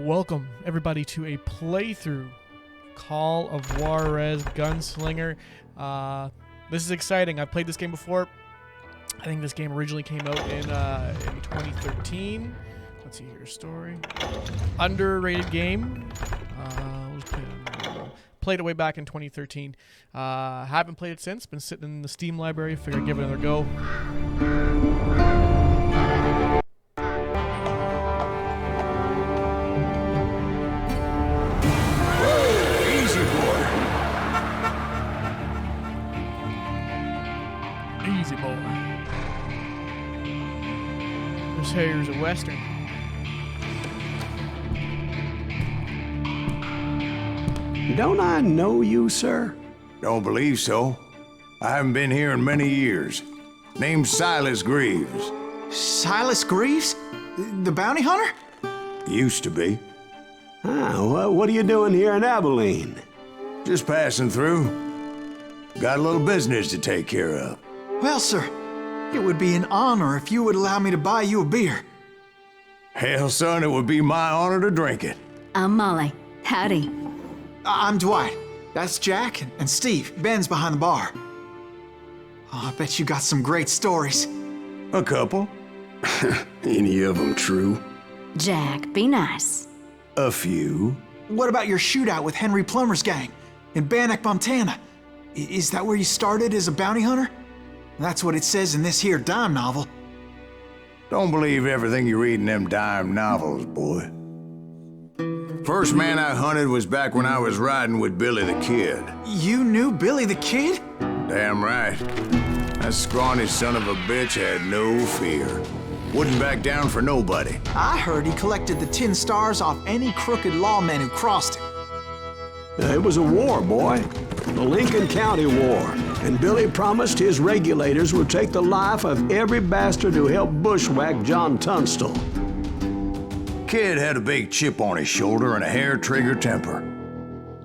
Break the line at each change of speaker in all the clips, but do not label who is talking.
Welcome, everybody, to a playthrough Call of Juarez Gunslinger. This is exciting. I've played this game before. I think this game originally came out in 2013. Let's see here, story. Underrated game. Played it way back in 2013. Haven't played it since. Been sitting in the Steam library. Figured I'd give it another go. Easy boy. This here's a Western.
Don't I know you, sir?
Don't believe so. I haven't been here in many years. Name's Silas Greaves.
Silas Greaves? The bounty hunter?
Used to be.
Well, what are you doing here in Abilene?
Just passing through. Got a little business to take care of.
Well, sir, it would be an honor if you would allow me to buy you a beer.
Hell, son, it would be my honor to drink it.
I'm Molly. Howdy.
I'm Dwight. That's Jack and Steve. Ben's behind the bar. Oh, I bet you got some great stories.
A couple.
Any of them true?
Jack, be nice.
A few.
What about your shootout with Henry Plummer's gang in Bannock, Montana? Is that where you started as a bounty hunter? That's what it says in this here dime novel.
Don't believe everything you read in them dime novels, boy. First man I hunted was back when I was riding with Billy the Kid.
You knew Billy the Kid?
Damn right. That scrawny son of a bitch had no fear. Wouldn't back down for nobody.
I heard he collected the 10 stars off any crooked lawman who crossed him.
It was a war, boy. The Lincoln County War. And Billy promised his regulators would take the life of every bastard who helped bushwhack John Tunstall.
Kid had a big chip on his shoulder and a hair-trigger temper.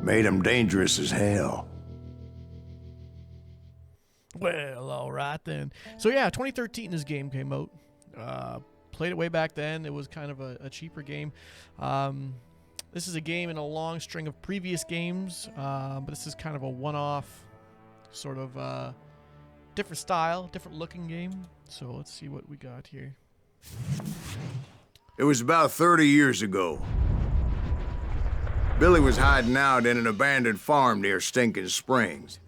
Made him dangerous as hell.
Well, all right then. So yeah, 2013 this game came out. Played it way back then. It was kind of a cheaper game. This is a game in a long string of previous games, but this is kind of a one-off, sort of different style, different looking game. So let's see what we got here.
It was about 30 years ago. Billy was hiding out in an abandoned farm near Stinking Springs.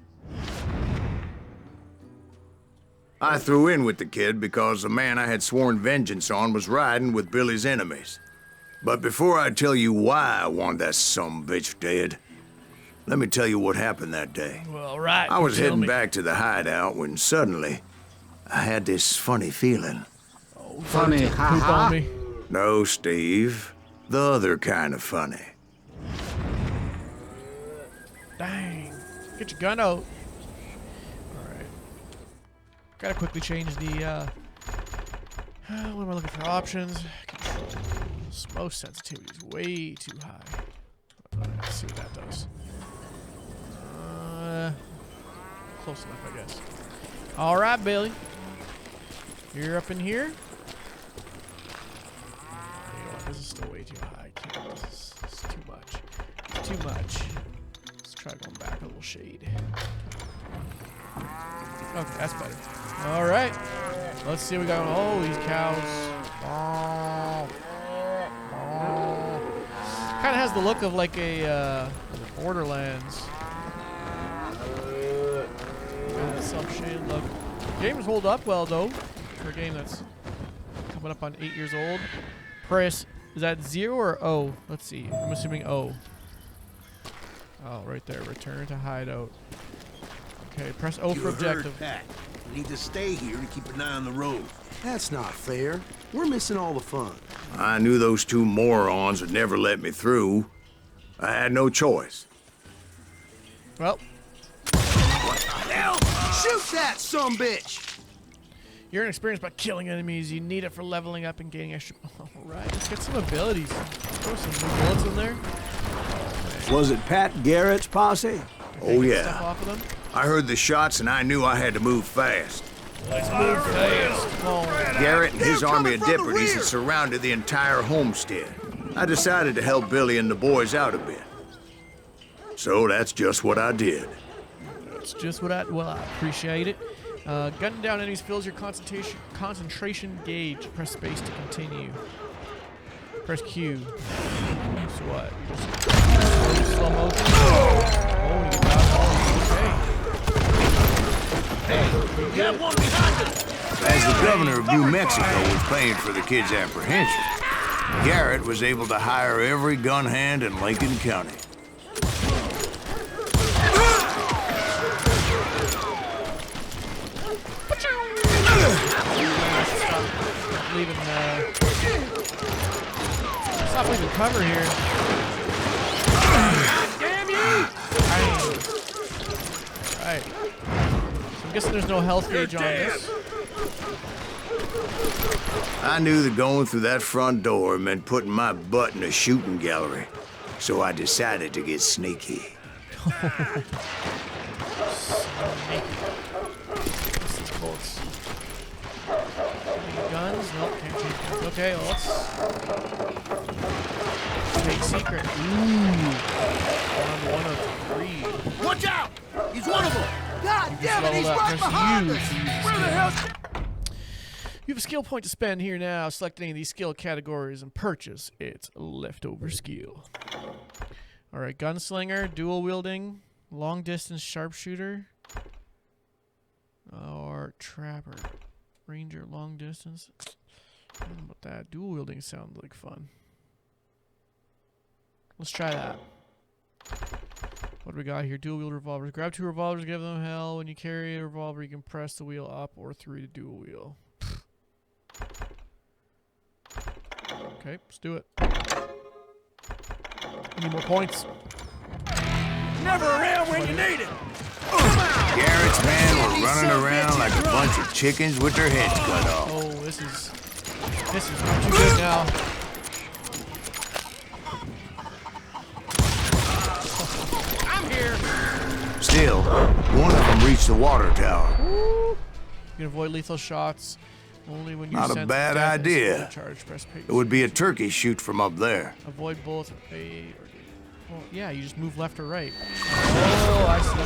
I threw in with the kid because the man I had sworn vengeance on was riding with Billy's enemies. But before I tell you why I want that sumbitch dead, let me tell you what happened that day.
Well, right.
I was heading back to the hideout when suddenly I had this funny feeling.
Oh, funny, haha.
No, Steve. The other kind of funny.
Dang. Get your gun out. Alright. Gotta quickly change the, what am I looking for? Options. Control. Most sensitivity is way too high. Let's see what that does. Close enough, I guess. Alright, Billy. You're up in here. This is still way too high. This is too much. It's too much. Let's try going back a little shade. Okay, that's better. All right. Let's see what we got. Oh, these cows. Kind of has the look of like a Borderlands. Some shade look. Games hold up well though. For a game that's coming up on 8 years old. Press. Is that 0 or O? Let's see. I'm assuming O. Oh, right there. Return to hideout. Okay, press O for objective.
Pat. We need to stay here to keep an eye on the road.
That's not fair. We're missing all the fun.
I knew those two morons would never let me through. I had no choice.
Well.
What the hell? Shoot that sumbitch!
You're inexperienced by killing enemies. You need it for leveling up and gaining extra. Alright, let's get some abilities. Throw some new bullets in there.
Was it Pat Garrett's posse?
Oh, yeah.
Stuff off of them.
I heard the shots and I knew I had to move fast.
Let's move fast. Come on.
Garrett and his army of deputies had surrounded the entire homestead. I decided to help Billy and the boys out a bit. So that's just what I did.
That's just what I appreciate it. Gunning down enemies fills your concentration gauge. Press space to continue. Press Q. So what? Slow motion. Oh, you got okay. Hey, you got one behind us.
As the governor of New Mexico was paying for the kids' apprehension, Garrett was able to hire every gun hand in Lincoln County.
Stop leaving cover here. Damn you! Alright. So I'm guessing there's no health gauge on this.
I knew that going through that front door meant putting my butt in a shooting gallery, so I decided to get sneaky.
Bullets. Any guns? Nope, can't change guns. Okay, well, let's take secret. Ooh. One of 3.
Watch out! He's one of them! God damn it, he's right
Press
behind
U.
us! Where the hell?
You have a skill point to spend here now. Select any of these skill categories and purchase its leftover skill. Alright, Gunslinger, dual wielding, long distance sharpshooter, or Trapper. Ranger, long distance. I don't know about that. Dual wielding sounds like fun. Let's try that. What do we got here? Dual wield revolvers. Grab 2 revolvers, give them hell. When you carry a revolver, you can press the wheel up or 3 to dual wheel. Okay, let's do it. I need more points.
Never around when you need it!
Garrett's men were running around like a bunch of chickens with their heads cut off.
Oh, this is not too good now.
I'm here!
Still, one of them reached the water tower.
You can avoid lethal shots only when you
Not a
sense
bad
death and
idea.
slowly charge. Press page.
It would be a turkey shoot from up there.
Avoid bullets with A or D. Well, yeah, you just move left or right. Oh, I see.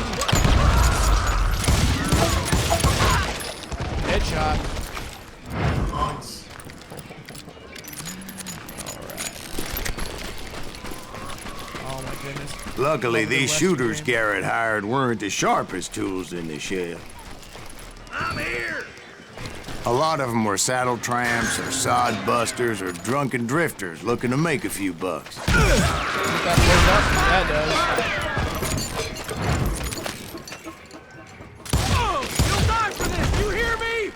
Headshot. Points. Alright. Oh my goodness.
Luckily, these
West
shooters
Green.
Garrett hired weren't the sharpest tools in the shed.
I'm here!
A lot of them were saddle tramps or sod busters or drunken drifters looking to make a few bucks.
Keep that blade up. That does.
Oh, you'll die for this! You hear me?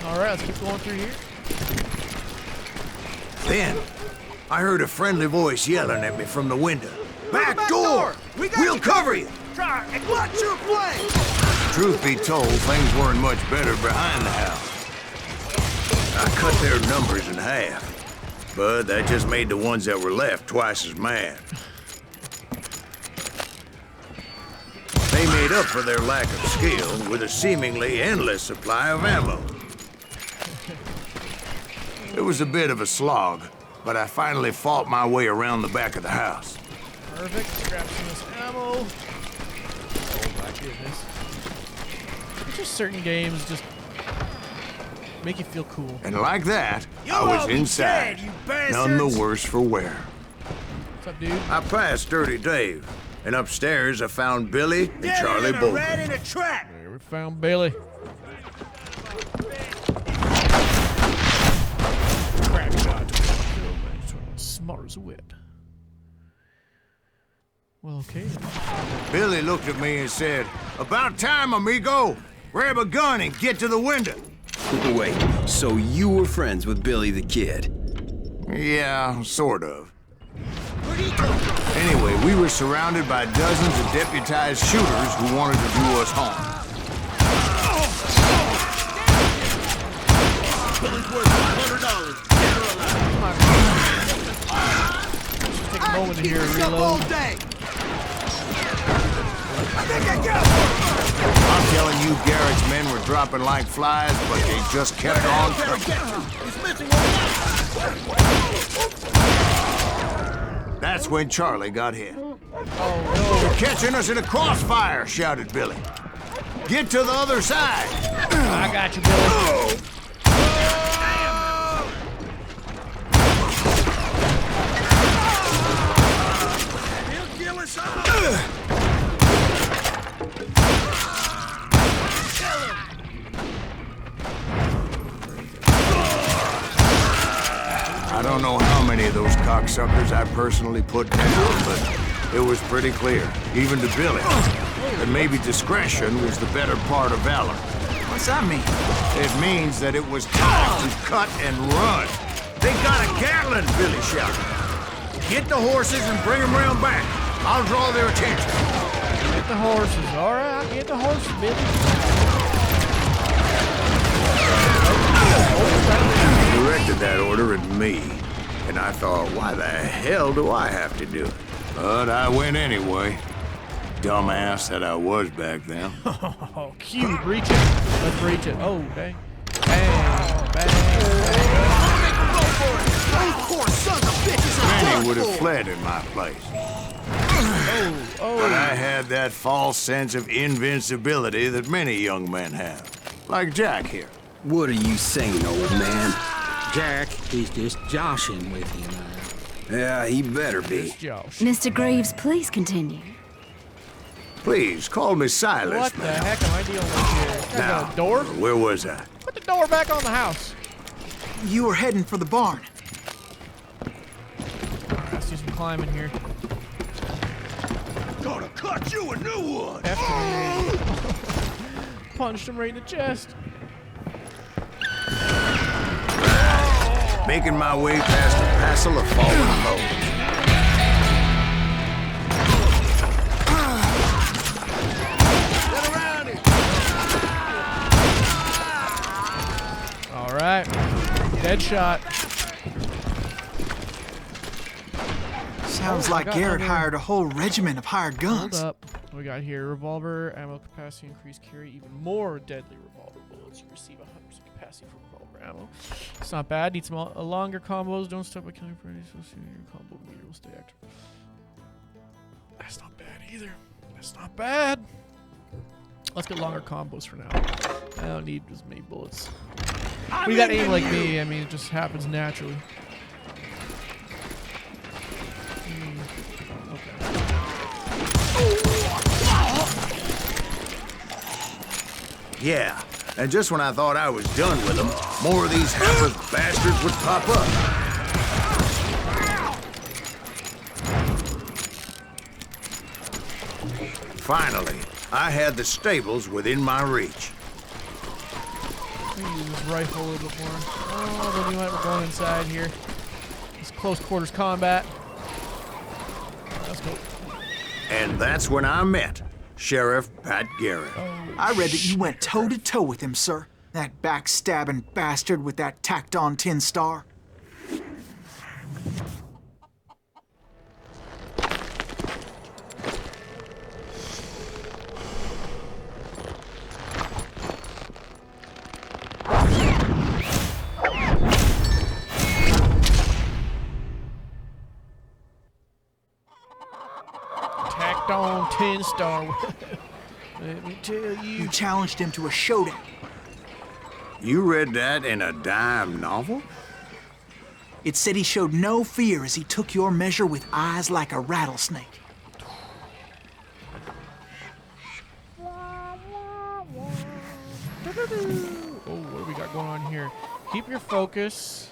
Alright, let's keep going through here.
Then, I heard a friendly voice yelling at me from the window. Back door! We'll cover you!
Try and watch your play!
Truth be told, things weren't much better behind the house. I cut their numbers in half, but that just made the ones that were left twice as mad. They made up for their lack of skill with a seemingly endless supply of ammo. It was a bit of a slog, but I finally fought my way around the back of the house.
Perfect. Let's grab some of this ammo. Oh my goodness. Just certain games just make you feel cool.
And like that, I
You'll
was
all be
inside,
dead, you
none the
bastards.
worse for wear.
What's up, dude?
I passed Dirty Dave, and upstairs I found Billy and Charlie
a
Bolton.
rat in a trap!
There, we found Bailey. Crack shot. Smart as a whip. Well, okay.
Billy looked at me and said, "About time, amigo. Grab a gun and get to the window."
Wait, so you were friends with Billy the Kid?
Yeah, sort of.
Where'd he come from?
Anyway, we were surrounded by dozens of deputized shooters who wanted to do us harm.
Billy's worth $500.
Take a moment here,
Keep this up all
reload.
day!
I'm telling you, Garrett's men were dropping like flies, but they just kept on coming. That's when Charlie got hit.
Oh,
They're catching us in a crossfire, shouted Billy. Get to the other side.
no. I got you, Billy.
He'll kill us all!
I don't know how many of those cocksuckers I personally put down, but it was pretty clear, even to Billy, that maybe discretion was the better part of valor.
What's that mean?
It means that it was time to cut and run. They got a Gatling, Billy shouted. Get the horses and bring them round back. I'll draw their attention.
Get the horses. All right, I'll get the horses, Billy.
He directed that order at me, and I thought, why the hell do I have to do it? But I went anyway. Dumbass that I was back then.
Oh, cute. Breach it. Let's breach it. Oh, dang. Bang, bang, bang.
Many would have fled in my place. But I had that false sense of invincibility that many young men have. Like Jack here.
What are you saying, old man?
Jack, he's just joshing with you now.
Yeah, he better be.
Josh.
Mr. Greaves, please continue.
Please, call me Silas,
What the
man.
heck am I dealing with here?
Now,
There's a door?
where was I?
Put the door back on the house.
You were heading for the barn.
Let's do some climbing here.
Gonna cut you a new one!
Punched him right in the chest.
Making my way past a passel of fallen bones.
Get around it!
All right. Dead shot.
Sounds
Oh, I
like
got
Garrett
another-
hired a whole regiment of hired
Hold
guns.
up. What we got here? Revolver, ammo capacity, increased carry, even more deadly revolver bullets. You receive 100% capacity for revolver ammo. It's not bad. Need some longer combos. Don't stop by killing for any associated your combo meter will stay active. That's not bad either. That's not bad. Let's get longer combos for now. I don't need as many bullets. When you got aim like me, I mean, it just happens naturally.
Yeah, and just when I thought I was done with them, more of these hapless bastards would pop up. Finally, I had the stables within my reach.
Let me use this rifle a little bit more. Oh, then you might be going inside here. It's close quarters combat. Let's go.
And that's when I met Sheriff Pat Garrett.
I read that you went toe-to-toe with him, sir. That backstabbing bastard with that tacked-on tin star.
Tacked on 10 star. Let me tell
You
you.
challenged him to a showdown.
You read that in a dime novel?
It said he showed no fear as he took your measure with eyes like a rattlesnake.
Oh, what do we got going on here? Keep your focus.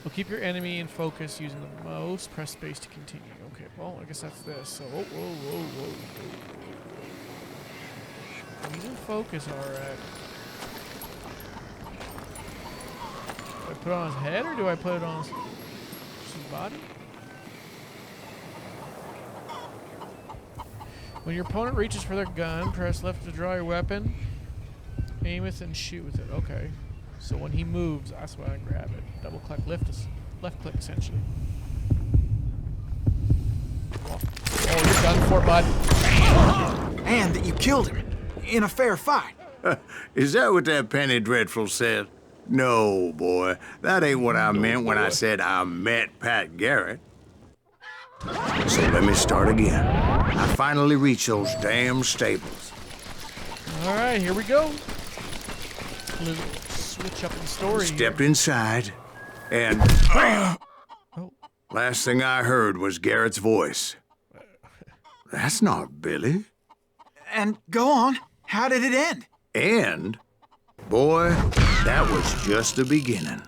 Well, keep your enemy in focus using the mouse. Press space to continue. Okay, well, I guess that's this. So, whoa, whoa, whoa, whoa. He's in focus, alright. Do I put it on his head or do I put it on his body? When your opponent reaches for their gun, press left to draw your weapon. Aim it and shoot with it. Okay. So when he moves, that's when I grab it. Double click, left click essentially. Oh, you're done for, bud.
and that you killed him in a fair fight.
Is that what that Penny Dreadful said? No, boy. That ain't what I meant when I said I met Pat Garrett. So let me start again. I finally reached those damn stables.
All right, here we go. Little switch up in the story.
Stepped inside, and
Oh.
last thing I heard was Garrett's voice. That's not Billy.
And go on, how did it end?
And, boy, that was just the beginning.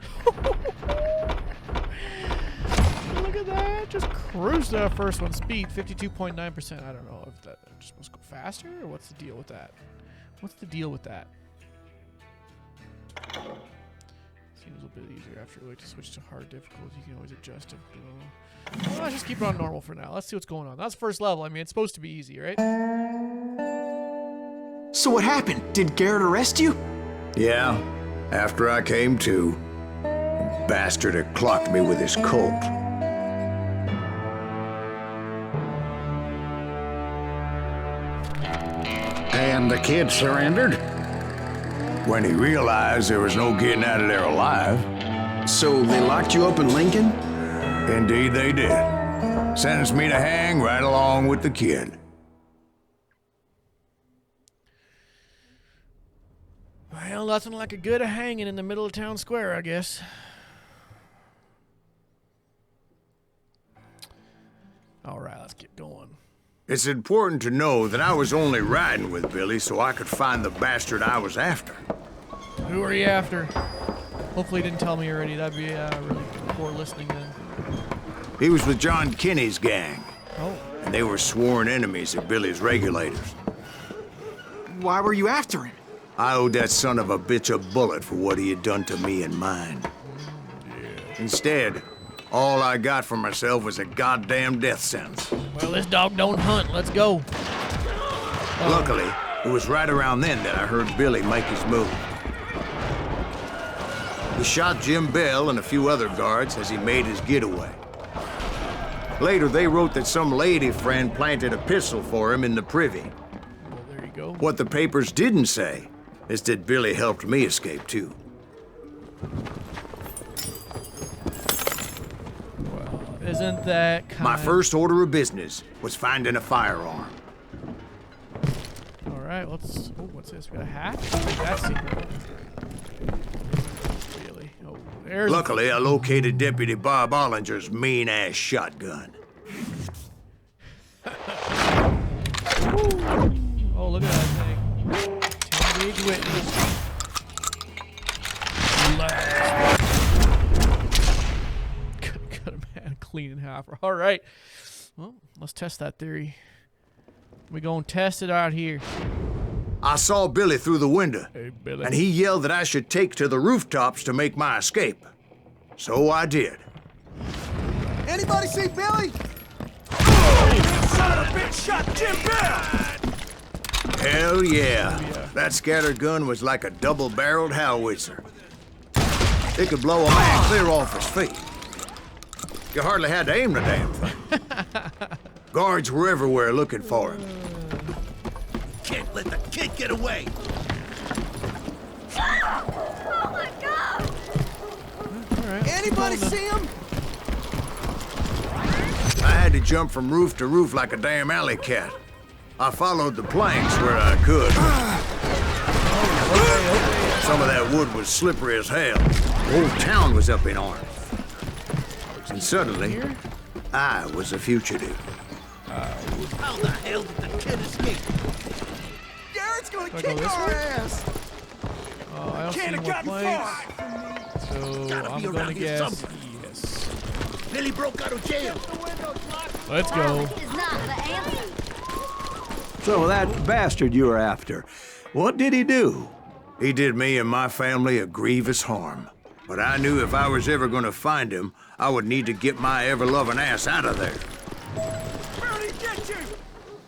Look at that. Just cruised the first one. Speed 52.9%. I don't know if that just supposed to go faster or what's the deal with that? What's the deal with that? Seems a little bit easier after we to switch to hard difficulty. You can always adjust it. Well, just keep it on normal for now. Let's see what's going on. That's first level. I mean, it's supposed to be easy, right?
So what happened? Did Garrett arrest you?
Yeah, after I came to, the bastard had clocked me with his Colt.
And the kid surrendered?
When he realized there was no getting out of there alive.
So they locked you up in Lincoln?
Indeed they did. Sentenced me to hang right along with the kid.
Well, nothing like a good hanging in the middle of town square, I guess. All right, let's get going.
It's important to know that I was only riding with Billy so I could find the bastard I was after.
Who are you after? Hopefully he didn't tell me already. That'd be really poor listening then.
He was with John Kinney's gang,
Oh.
and they were sworn enemies of Billy's regulators.
Why were you after him?
I owed that son of a bitch a bullet for what he had done to me and mine. Instead, all I got for myself was a goddamn death sentence.
Well, this dog don't hunt. Let's go.
Luckily, it was right around then that I heard Billy make his move. He shot Jim Bell and a few other guards as he made his getaway. Later, they wrote that some lady friend planted a pistol for him in the privy.
Well, there you go.
What the papers didn't say is that Billy helped me escape too.
Well, isn't that kind
My first order of business was finding a firearm.
All right, let's... Oh, what's this? We got a hat? Take that secret. Really? Oh, there's...
Luckily, I located Deputy Bob Ollinger's mean-ass shotgun.
Oh, look at that thing. 10-gauge witness. Cut a man clean in half. All right. Well, let's test that theory. We gonna test it out here.
I saw Billy through the window,
Hey, Billy.
and he yelled that I should take to the rooftops to make my escape. So I did.
Anybody see Billy? Son of a bitch shot Jim Bell!
Hell yeah. That scattergun was like a double-barreled howitzer. It could blow a man clear off his feet. You hardly had to aim the damn thing. Guards were everywhere looking for him.
Can't let the kid get away!
Oh my God!
All right.
Anybody see him?
I had to jump from roof to roof like a damn alley cat. I followed the planks where I could. Some of that wood was slippery as hell. The whole town was up in arms. And suddenly, I was a fugitive.
How the hell did the kid escape? Garrett's gonna
Do I go
kick
this
our
way?
ass!
Oh, I don't see
Can't
any
have
more
gotten
planks.
far!
So
Gotta
I'm
be
gonna
around here
guess
somewhere.
yes.
Billy broke out of jail.
Let's go.
Violence is not the answer.
So that bastard you were after, what did he do?
He did me and my family a grievous harm. But I knew if I was ever gonna find him, I would need to get my ever-loving ass out of there.
Where'd he get you?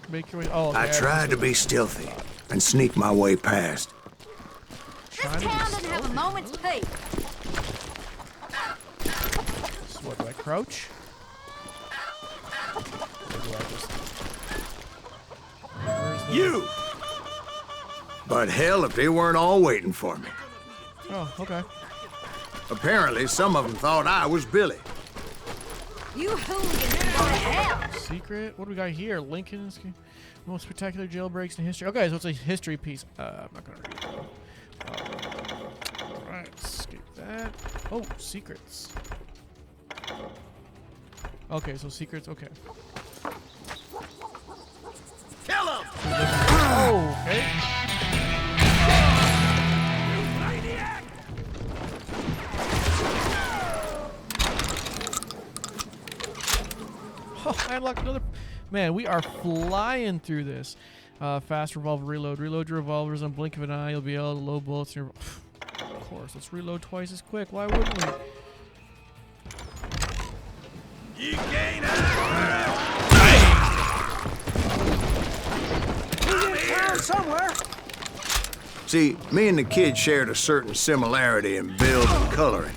Make your way. Oh, okay,
I tried to be stealthy and sneak my way past.
This town doesn't have a moment's peace.
So what, do I crouch? Or do I just... Where's the...
You! But hell, if they weren't all waiting for me.
Oh, okay.
Apparently, some of them thought I was Billy.
You hooligans can go to hell.
Secret. What do we got here? Lincoln's most spectacular jailbreaks in history. Okay, so it's a history piece. I'm not gonna read that. Alright, skip that. Oh, secrets. Okay, so secrets. Okay.
Kill him!
Oh, okay. Oh, I unlocked another. Man, we are flying through this. Fast revolver reload. Reload your revolvers on blink of an eye. You'll be able to load bullets in your. Of course, let's reload twice as quick. Why wouldn't we?
You gain somewhere.
See, me and the kid shared a certain similarity in build and coloring.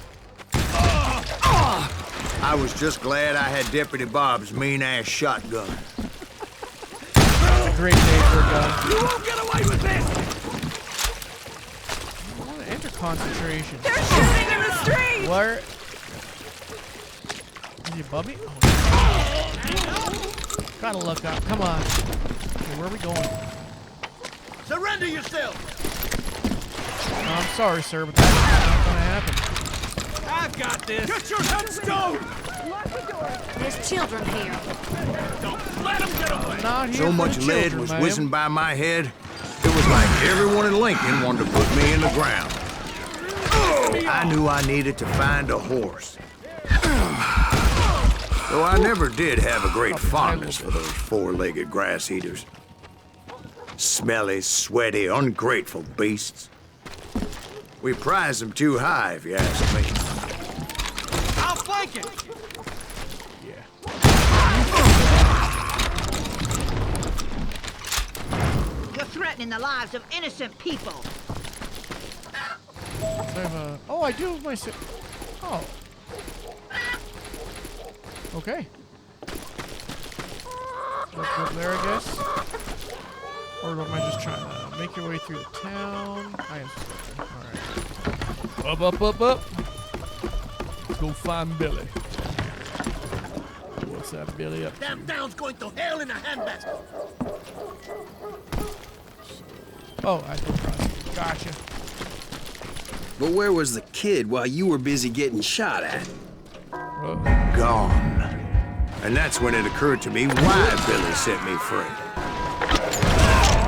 I was just glad I had Deputy Bob's mean-ass shotgun.
That's a great day for a gun.
You won't get away with this!
I want to enter concentration.
They're shooting in the street.
Where? Is he above me? Oh. Gotta look up. Come on. Okay, where are we going?
Surrender yourself!
No, I'm sorry, sir, but that's not gonna happen.
I've got this! Get your head stone!
There's children here.
Don't let them get away!
Not here
So
for
much
the
lead
children,
was
ma'am.
whizzing by my head, it was like everyone in Lincoln wanted to put me in the ground. I knew I needed to find a horse. Though I never did have a great fondness for those four-legged grass eaters. Smelly, sweaty, ungrateful beasts. We prize them too high, if you ask me.
I'll flank it!
Yeah.
You're threatening the lives of innocent people.
So I have a. Oh, I do have my. Oh. Okay. Let's go there, I guess. Or am I just trying to make your way through the town? I am. Alright. Up, up, up, up. Let's go find Billy. What's that Billy up to?
Damn town's going to hell in a handbasket!
Oh, I can cross. Gotcha.
But where was the kid while you were busy getting shot at?
Gone. And that's when it occurred to me why Billy set me free.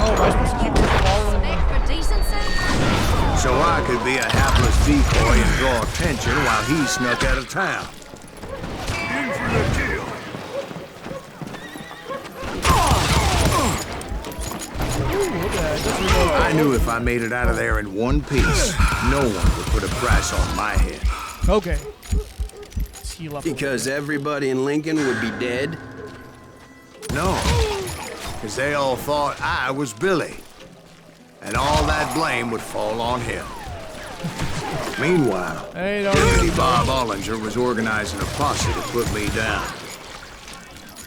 Oh, am I supposed to keep following?
Respect for decency?
So I could be a hapless decoy and draw attention while he snuck out of town. In for the kill.
Ooh, look at that. Just reload.
I knew if I made it out of there in one piece, no one would put a price on my head.
Okay. Let's heal up.
Because everybody in Lincoln would be dead?
No, because they all thought I was Billy. And all that blame would fall on him. Meanwhile,
Hey, don't
Deputy Bob Ollinger was organizing a posse to put me down.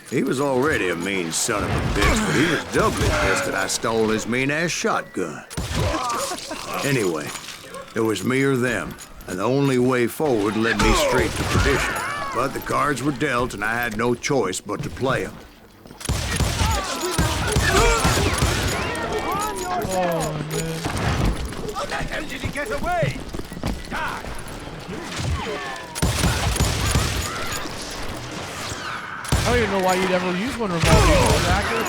He was already a mean son of a bitch, but he was doubly pissed that I stole his mean-ass shotgun. Anyway, it was me or them, and the only way forward led me straight to perdition. But the cards were dealt, and I had no choice but to play them.
Oh, man.
How the hell did he get away? God!
I don't even know why you'd ever use one revolver. It's accurate.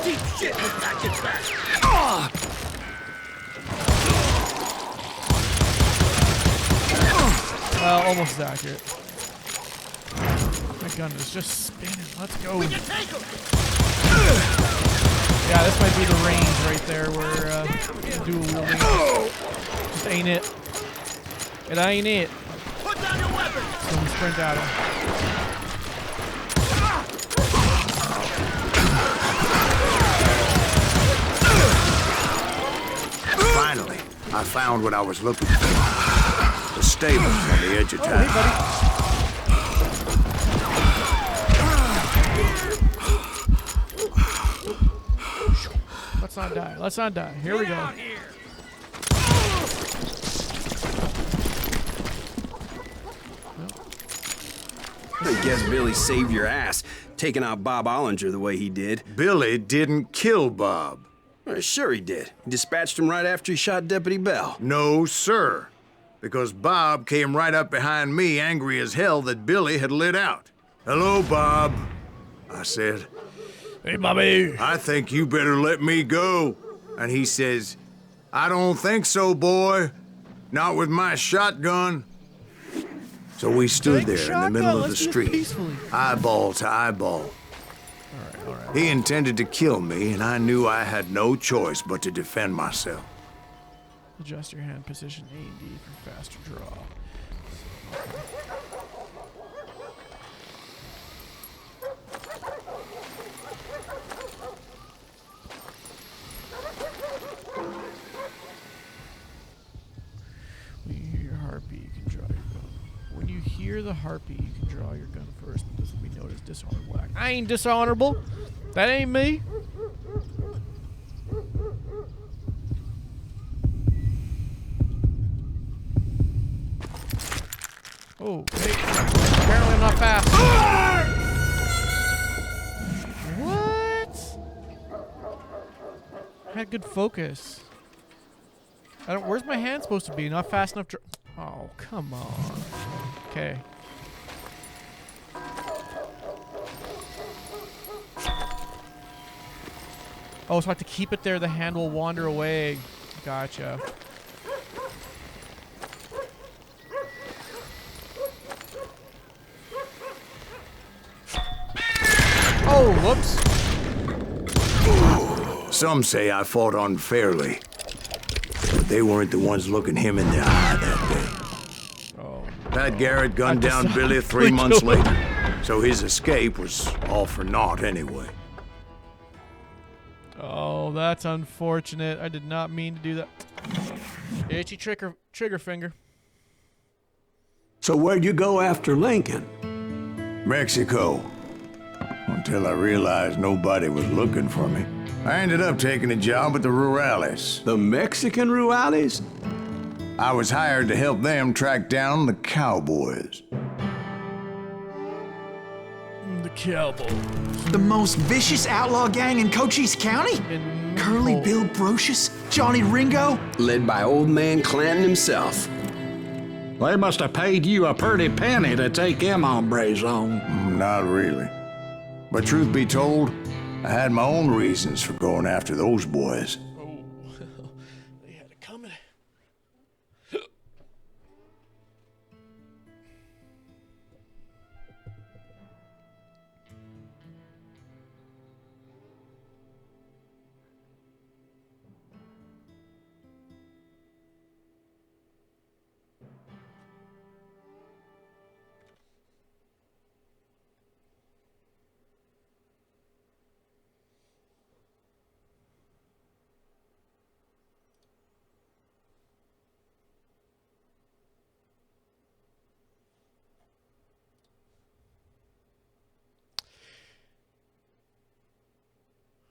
Deep shit, look back, get back!
Almost as accurate. My gun is just spinning. Let's go.
We can take him!
Yeah, this might be the range right there where dual wielding. Just ain't it. It ain't it.
Put down your weapon!
So we sprint at him.
Finally, I found what I was looking for. The stables on the edge of town.
Hey, buddy. Let's not die. Here we go.
I guess Billy saved your ass, taking out Bob Ollinger the way he did.
Billy didn't kill Bob.
Well, sure he did. He dispatched him right after he shot Deputy Bell.
No, sir. Because Bob came right up behind me, angry as hell that Billy had lit out. Hello, Bob, I said.
Hey, Bobby.
I think you better let me go. And he says, I don't think so, boy. Not with my shotgun. So we stood there in the middle of the street, eyeball to eyeball.
All right.
He intended to kill me, and I knew I had no choice but to defend myself.
Adjust your hand position A and D for faster draw. When you hear your heartbeat, you can draw your gun. When you hear the heartbeat, you can draw your gun first. This will be noticed dishonorable act. I ain't dishonorable. That ain't me. Oh, hey. Apparently I'm not fast. What? I had good focus. I don't. Where's my hand supposed to be? Not fast enough. Oh, come on. Okay. Oh, so I have to keep it there. The hand will wander away. Gotcha. Oh, whoops.
Some say I fought unfairly, but they weren't the ones looking him in the eye that day.
Oh.
Pat Garrett gunned down Billy 3 months later, so his escape was all for naught anyway.
Oh, that's unfortunate. I did not mean to do that. Itchy trigger finger.
So where'd you go after Lincoln?
Mexico. Until I realized nobody was looking for me. I ended up taking a job at the Rurales.
The Mexican Rurales?
I was hired to help them track down the cowboys.
The cowboy.
The most vicious outlaw gang in Cochise County? Curly Bill Brocious? Johnny Ringo?
Led by old man Clanton himself.
They must have paid you a pretty penny to take them hombres on.
Not really. But truth be told, I had my own reasons for going after those boys.
Oh, they had it coming.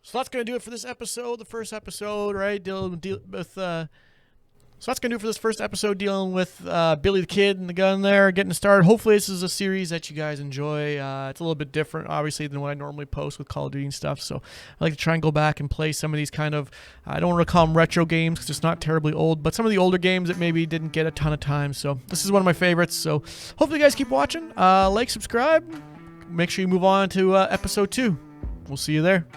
So that's going to do it for this episode, the first episode, right? So that's going to do it for this first episode, dealing with Billy the Kid and the gun there, getting started. Hopefully this is a series that you guys enjoy. It's a little bit different, obviously, than what I normally post with Call of Duty and stuff. So I like to try and go back and play some of these kind of, I don't want to call them retro games because it's not terribly old, but some of the older games that maybe didn't get a ton of time. So this is one of my favorites. So hopefully you guys keep watching. Like, subscribe. Make sure you move on to episode 2. We'll see you there.